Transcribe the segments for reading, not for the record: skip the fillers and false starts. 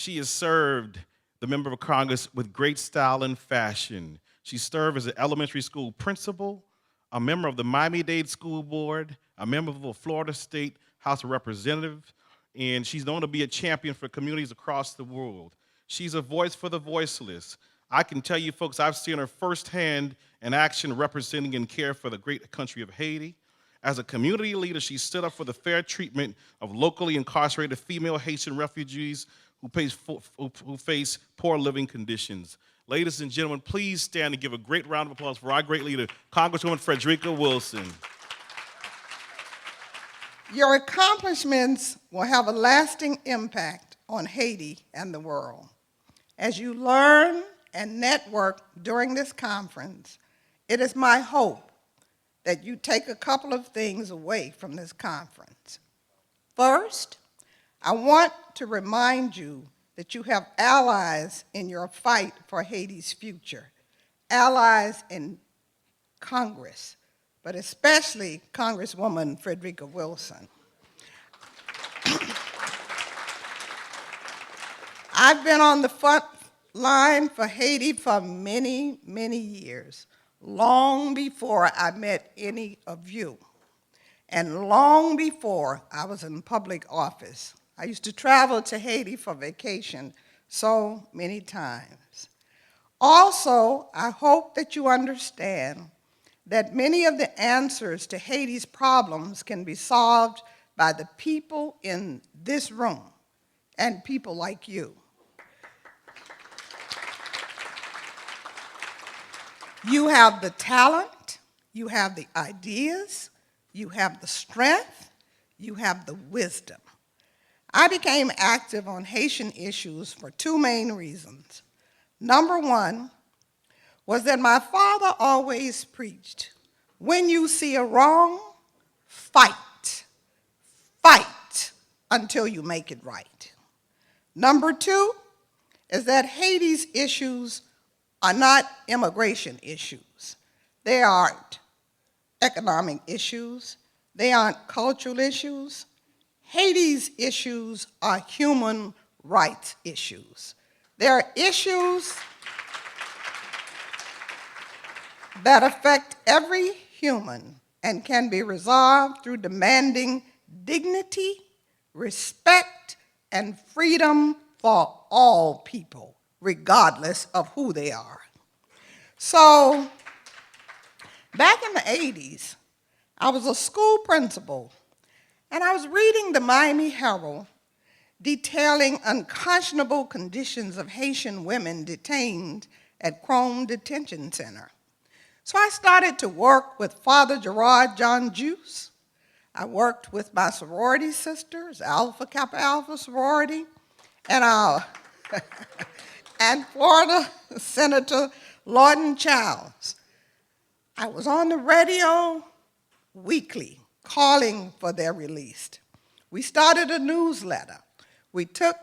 She has served the member of Congress with great style and fashion. She served as an elementary school principal, a member of the Miami-Dade School Board, a member of the Florida State House of Representatives, and she's known to be a champion for communities across the world. She's a voice for the voiceless. I can tell you folks, I've seen her firsthand in action representing and care for the great country of Haiti. As a community leader, she stood up for the fair treatment of locally incarcerated female Haitian refugees who face poor living conditions. Ladies and gentlemen, please stand and give a great round of applause for our great leader, Congresswoman Frederica Wilson. Your accomplishments will have a lasting impact on Haiti and the world. As you learn and network during this conference, it is my hope that you take a couple of things away from this conference. First, I want to remind you that you have allies in your fight for Haiti's future, allies in Congress, but especially Congresswoman Frederica Wilson. I've been on the front line for Haiti for many, many years, long before I met any of you, and long before I was in public office. I used to travel to Haiti for vacation so many times. Also, I hope that you understand that many of the answers to Haiti's problems can be solved by the people in this room and people like you. You have the talent, you have the ideas, you have the strength, you have the wisdom. I became active on Haitian issues for two main reasons. Number one was that my father always preached, when you see a wrong, fight, fight until you make it right. Number two is that Haiti's issues are not immigration issues. They aren't economic issues. They aren't cultural issues. Haiti's issues are human rights issues. They are issues that affect every human and can be resolved through demanding dignity, respect, and freedom for all people, regardless of who they are. So, back in the 80s, I was a school principal, and I was reading the Miami Herald detailing unconscionable conditions of Haitian women detained at Chrome Detention Center. So I started to work with Father Gerard John Juice. I worked with my sorority sisters, Alpha Kappa Alpha sorority, and our and Florida Senator Lawton Childs. I was on the radio weekly calling for their release. We started a newsletter. We took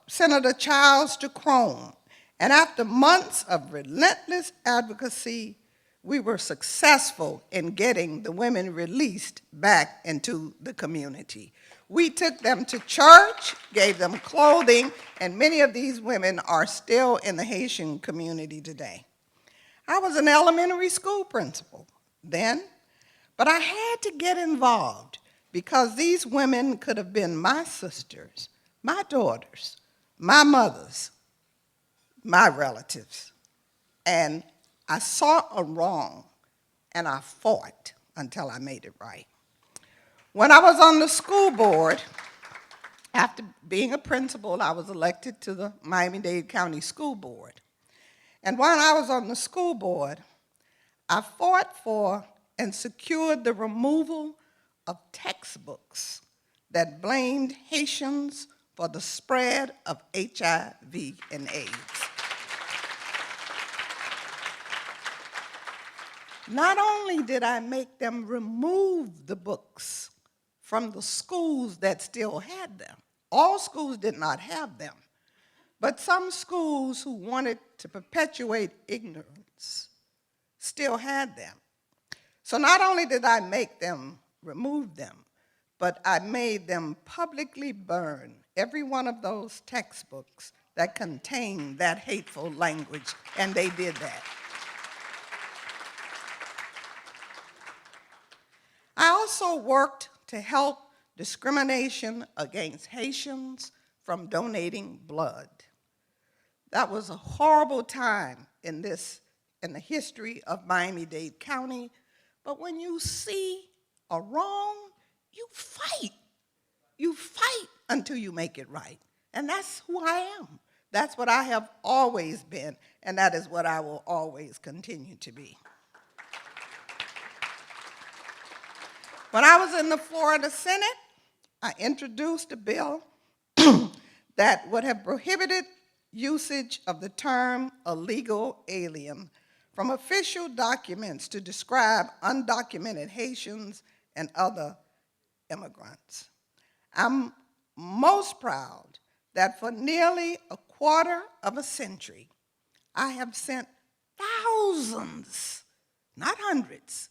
Senator Childs to Chrome, and after months of relentless advocacy, we were successful in getting the women released back into the community. We took them to church, gave them clothing, and many of these women are still in the Haitian community today. I was an elementary school principal then, but I had to get involved because these women could have been my sisters, my daughters, my mothers, my relatives. And I saw a wrong, and I fought until I made it right. When I was on the school board, after being a principal, I was elected to the Miami-Dade County School Board. And while I was on the school board, I fought for and secured the removal of textbooks that blamed Haitians for the spread of HIV and AIDS. Not only did I make them remove the books from the schools that still had them, all schools did not have them, but some schools who wanted to perpetuate ignorance still had them. So not only did I make them remove them, but I made them publicly burn every one of those textbooks that contained that hateful language, and they did that. I also worked to help discrimination against Haitians from donating blood. That was a horrible time in the history of Miami-Dade County, but when you see a wrong, you fight. You fight until you make it right. And that's who I am. That's what I have always been, and that is what I will always continue to be. When I was in the Florida Senate, I introduced a bill that would have prohibited usage of the term illegal alien from official documents to describe undocumented Haitians and other immigrants. I'm most proud that for nearly a quarter of a century, I have sent thousands, not hundreds,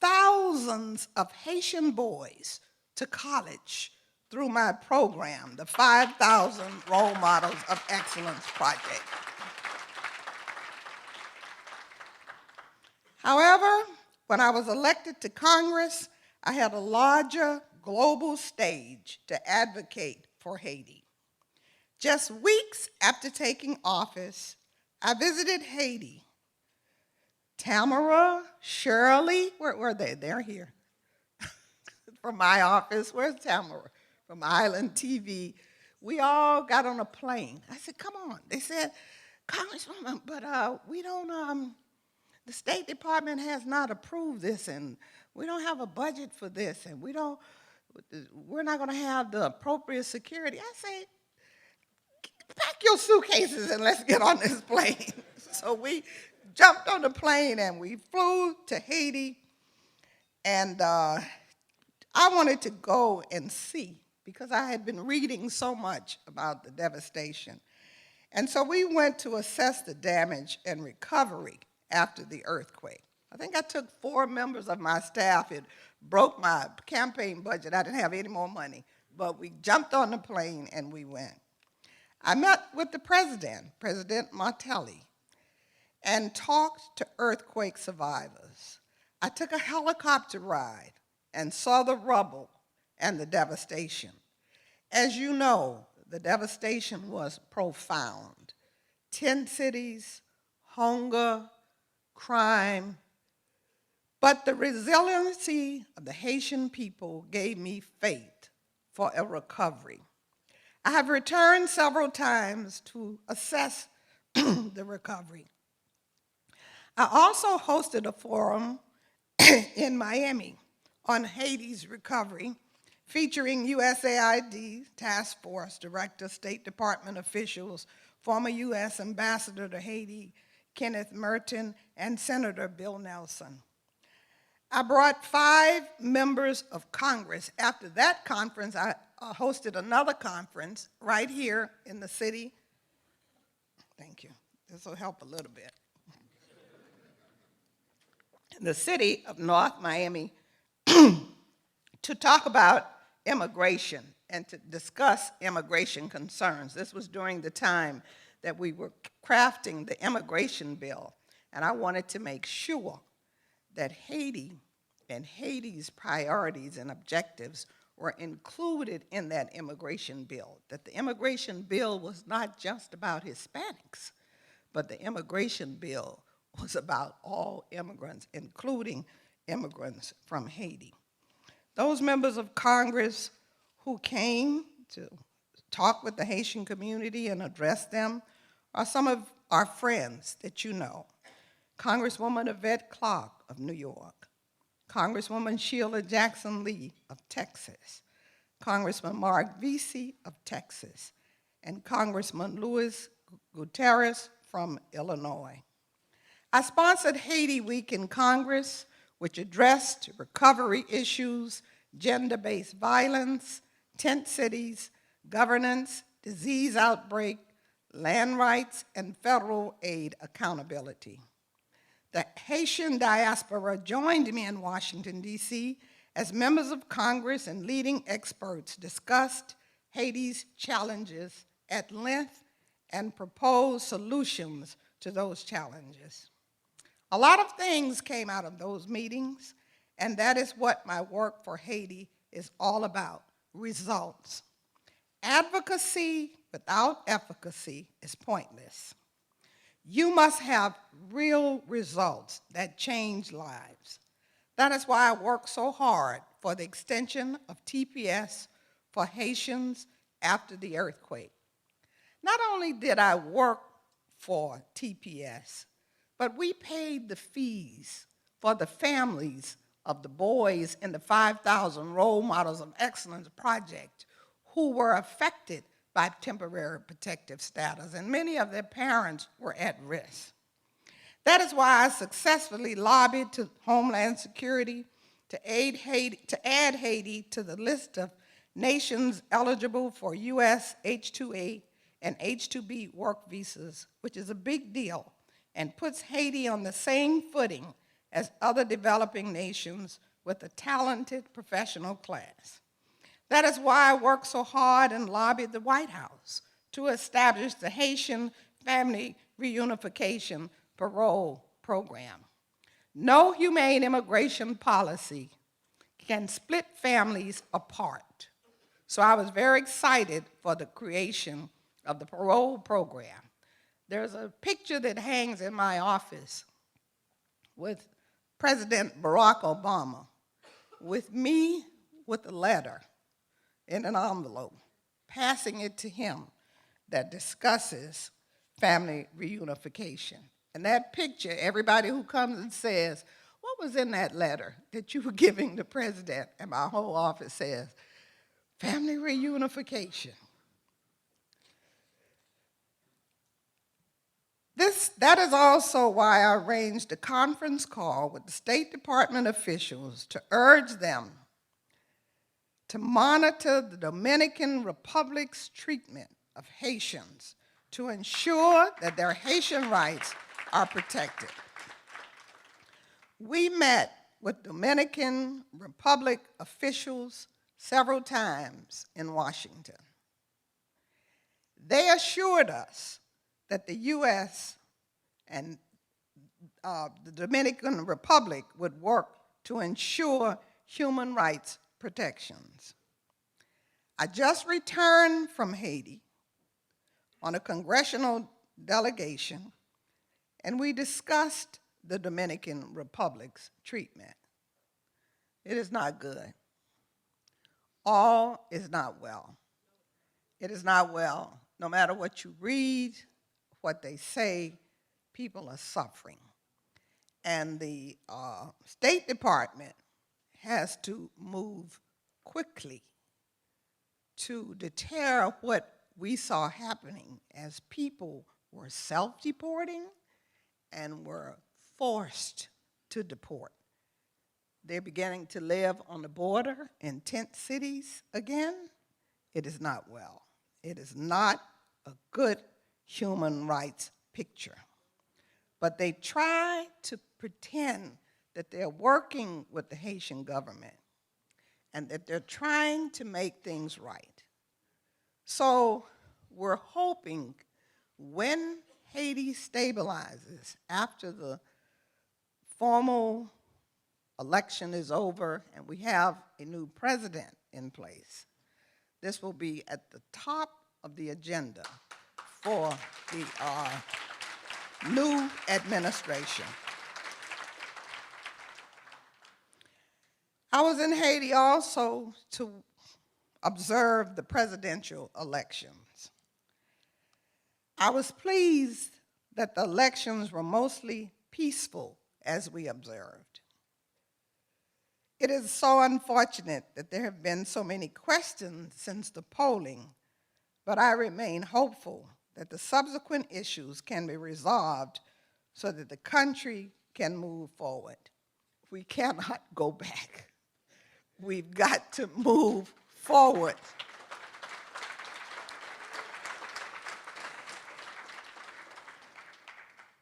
thousands of Haitian boys to college through my program, the 5,000 Role Models of Excellence Project. However, when I was elected to Congress, I had a larger global stage to advocate for Haiti. Just weeks after taking office, I visited Haiti. Tamara, Shirley, where were they? They're here. From my office, where's Tamara? From Island TV. We all got on a plane. I said, come on. They said, Congresswoman, but we don't, the State Department has not approved this, and we don't have a budget for this, and we're not gonna have the appropriate security. I said, pack your suitcases and let's get on this plane. So we jumped on the plane and we flew to Haiti, and I wanted to go and see because I had been reading so much about the devastation. And so we went to assess the damage and recovery after the earthquake. I think I took 4 members of my staff. It broke my campaign budget. I didn't have any more money, but we jumped on the plane and we went. I met with the president, President Martelli, and talked to earthquake survivors. I took a helicopter ride and saw the rubble and the devastation. As you know, the devastation was profound. 10 cities, hunger, crime, but the resiliency of the Haitian people gave me faith for a recovery. I have returned several times to assess the recovery. I also hosted a forum in Miami on Haiti's recovery, featuring USAID Task Force Director, State Department officials, former U.S. Ambassador to Haiti, Kenneth Merton, and Senator Bill Nelson. I brought 5 members of Congress. After that conference, I hosted another conference right here in the city. Thank you. This will help a little bit. In the city of North Miami to talk about immigration and to discuss immigration concerns. This was during the time that we were crafting the immigration bill, and I wanted to make sure that Haiti and Haiti's priorities and objectives were included in that immigration bill, that the immigration bill was not just about Hispanics, but the immigration bill was about all immigrants, including immigrants from Haiti. Those members of Congress who came to talk with the Haitian community and address them are some of our friends that you know. Congresswoman Yvette Clarke of New York, Congresswoman Sheila Jackson Lee of Texas, Congressman Mark Vesey of Texas, and Congressman Luis Gutierrez from Illinois. I sponsored Haiti Week in Congress, which addressed recovery issues, gender-based violence, tent cities, governance, disease outbreak, land rights, and federal aid accountability. The Haitian diaspora joined me in Washington, D.C., as members of Congress and leading experts discussed Haiti's challenges at length and propose solutions to those challenges. A lot of things came out of those meetings, and that is what my work for Haiti is all about: results. Advocacy without efficacy is pointless. You must have real results that change lives. That is why I work so hard for the extension of TPS for Haitians after the earthquake. Not only did I work for TPS, but we paid the fees for the families of the boys in the 5,000 Role Models of Excellence project who were affected by temporary protective status, and many of their parents were at risk. That is why I successfully lobbied to Homeland Security to add Haiti to the list of nations eligible for U.S. H-2A and H-2B work visas, which is a big deal and puts Haiti on the same footing as other developing nations with a talented professional class. That is why I worked so hard and lobbied the White House to establish the Haitian Family Reunification Parole Program. No humane immigration policy can split families apart. So I was very excited for the creation of the parole program. There's a picture that hangs in my office with President Barack Obama, with me with a letter in an envelope, passing it to him, that discusses family reunification. And that picture, everybody who comes and says, "What was in that letter that you were giving the president?" And my whole office says, "Family reunification." That is also why I arranged a conference call with the State Department officials to urge them to monitor the Dominican Republic's treatment of Haitians to ensure that their Haitian rights are protected. We met with Dominican Republic officials several times in Washington. They assured us that the U.S. and the Dominican Republic would work to ensure human rights protections. I just returned from Haiti on a congressional delegation, and we discussed the Dominican Republic's treatment. It is not good. All is not well. It is not well. No matter what you read, what they say, people are suffering. And the State Department has to move quickly to deter what we saw happening as people were self-deporting and were forced to deport. They're beginning to live on the border in tent cities again. It is not well. It is not a good human rights picture. But they try to pretend that they're working with the Haitian government and that they're trying to make things right. So we're hoping when Haiti stabilizes after the formal election is over and we have a new president in place, this will be at the top of the agenda for the new administration. I was in Haiti also to observe the presidential elections. I was pleased that the elections were mostly peaceful as we observed. It is so unfortunate that there have been so many questions since the polling, but I remain hopeful that the subsequent issues can be resolved so that the country can move forward. We cannot go back. We've got to move forward.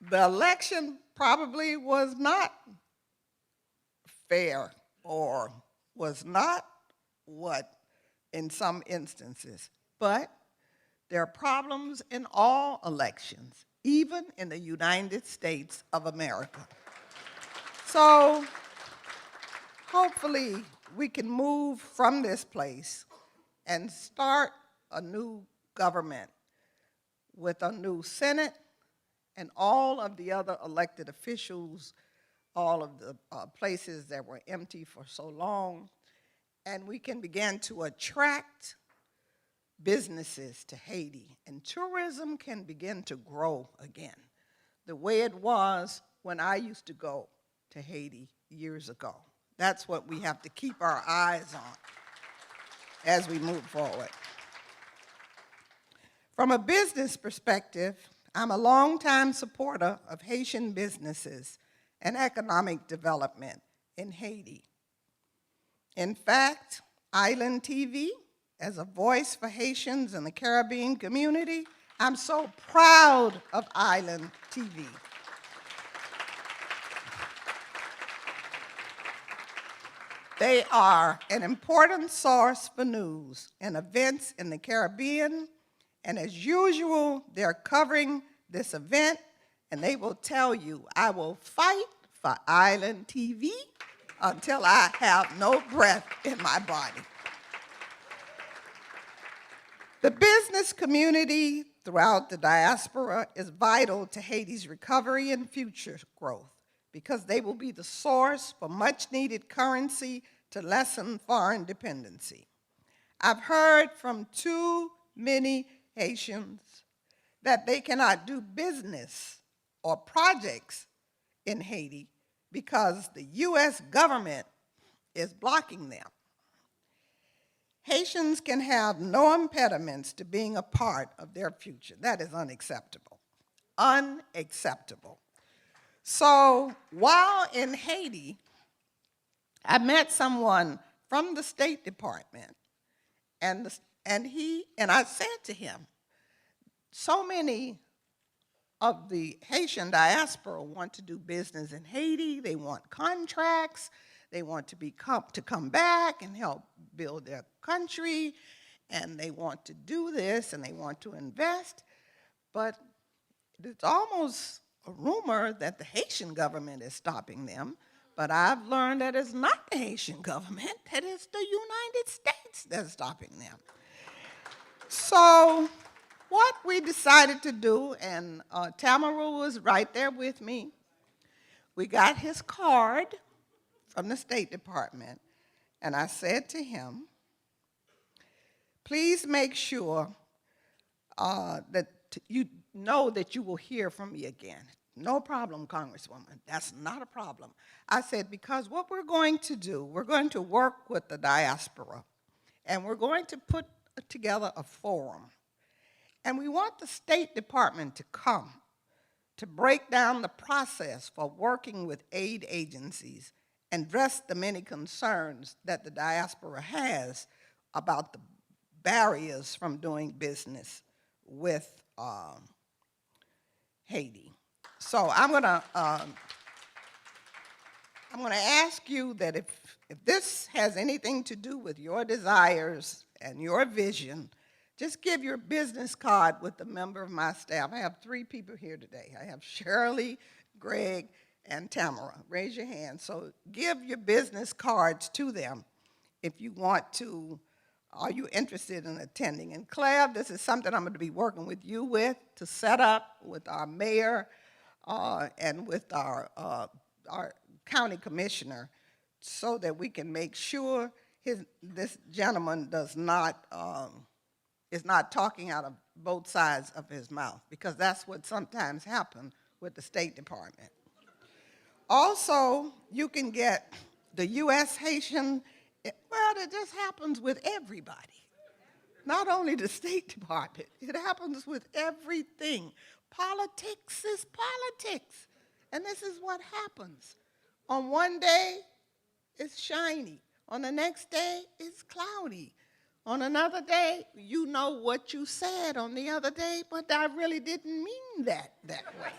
The election probably was not fair or was not what, in some instances, but there are problems in all elections, even in the United States of America. So hopefully we can move from this place and start a new government with a new Senate and all of the other elected officials, all of the places that were empty for so long, and we can begin to attract businesses to Haiti, and tourism can begin to grow again, the way it was when I used to go to Haiti years ago. That's what we have to keep our eyes on as we move forward. From a business perspective, I'm a longtime supporter of Haitian businesses and economic development in Haiti. In fact, Island TV, as a voice for Haitians in the Caribbean community, I'm so proud of Island TV. They are an important source for news and events in the Caribbean, and as usual, they're covering this event, and they will tell you, I will fight for Island TV until I have no breath in my body. The business community throughout the diaspora is vital to Haiti's recovery and future growth because they will be the source for much-needed currency to lessen foreign dependency. I've heard from too many Haitians that they cannot do business or projects in Haiti because the US government is blocking them. Haitians can have no impediments to being a part of their future. That is unacceptable. Unacceptable. So while in Haiti, I met someone from the State Department, and I said to him, so many of the Haitian diaspora want to do business in Haiti. They want contracts. They want to come back and help build their country, and they want to do this, and they want to invest. But it's almost a rumor that the Haitian government is stopping them. But I've learned that it's not the Haitian government, that it's the United States that's stopping them. So what we decided to do, and Tamara was right there with me, we got his card from the State Department, and I said to him, please make sure that you know that you will hear from me again. No problem, Congresswoman. That's not a problem. I said, because what we're going to do, we're going to work with the diaspora, and we're going to put together a forum. And we want the State Department to come to break down the process for working with aid agencies and address the many concerns that the diaspora has about the barriers from doing business with Haiti. So I'm gonna ask you that if this has anything to do with your desires and your vision, just give your business card with a member of my staff. I have 3 people here today. I have Shirley, Greg, and Tamara. Raise your hand. So give your business cards to them if you want to. Are you interested in attending? And Claire, this is something I'm going to be working with you with to set up with our mayor and with our county commissioner so that we can make sure this gentleman is not talking out of both sides of his mouth, because that's what sometimes happens with the State Department. Also, you can get the U.S. Haitian, well, it just happens with everybody. Not only the State Department, it happens with everything. Politics is politics, and this is what happens. On one day, it's shiny. On the next day, it's cloudy. On another day, you know what you said on the other day, but I really didn't mean that way.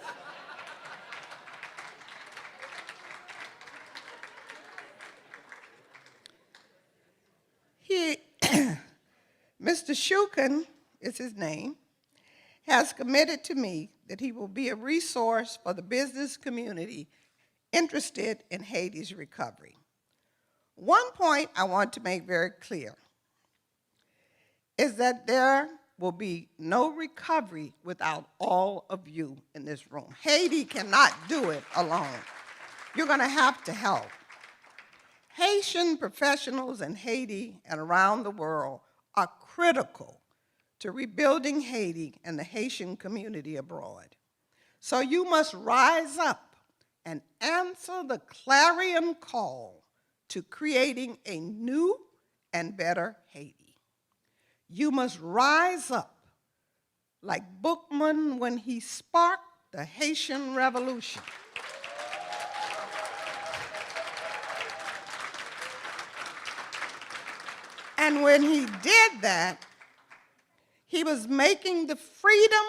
Mr. Shukin is his name, has committed to me that he will be a resource for the business community interested in Haiti's recovery. One point I want to make very clear is that there will be no recovery without all of you in this room. Haiti cannot do it alone. You're going to have to help. Haitian professionals in Haiti and around the world are critical to rebuilding Haiti and the Haitian community abroad. So you must rise up and answer the clarion call to creating a new and better Haiti. You must rise up like Bookman when he sparked the Haitian Revolution. And when he did that, he was making the freedom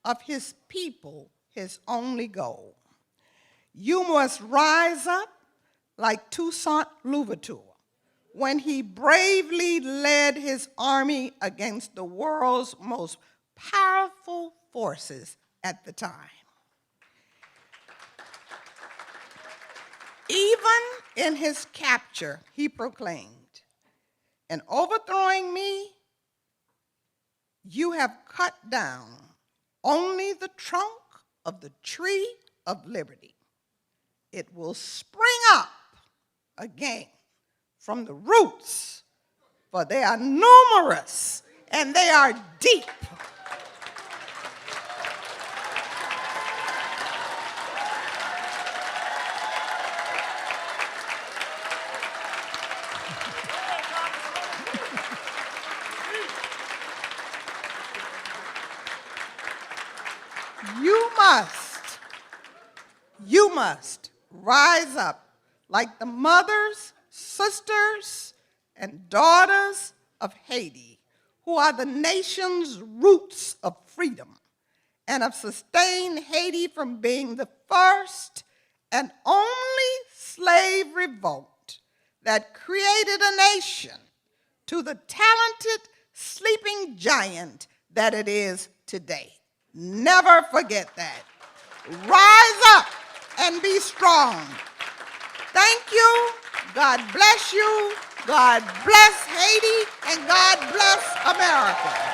of his people his only goal. You must rise up like Toussaint Louverture when he bravely led his army against the world's most powerful forces at the time. Even in his capture, he proclaimed, "In overthrowing me, you have cut down only the trunk of the tree of liberty. It will spring up again from the roots, for they are numerous and they are deep." You must rise up like the mothers, sisters, and daughters of Haiti, who are the nation's roots of freedom and have sustained Haiti from being the first and only slave revolt that created a nation to the talented sleeping giant that it is today. Never forget that. Rise up and be strong. Thank you. God bless you. God bless Haiti, and God bless America.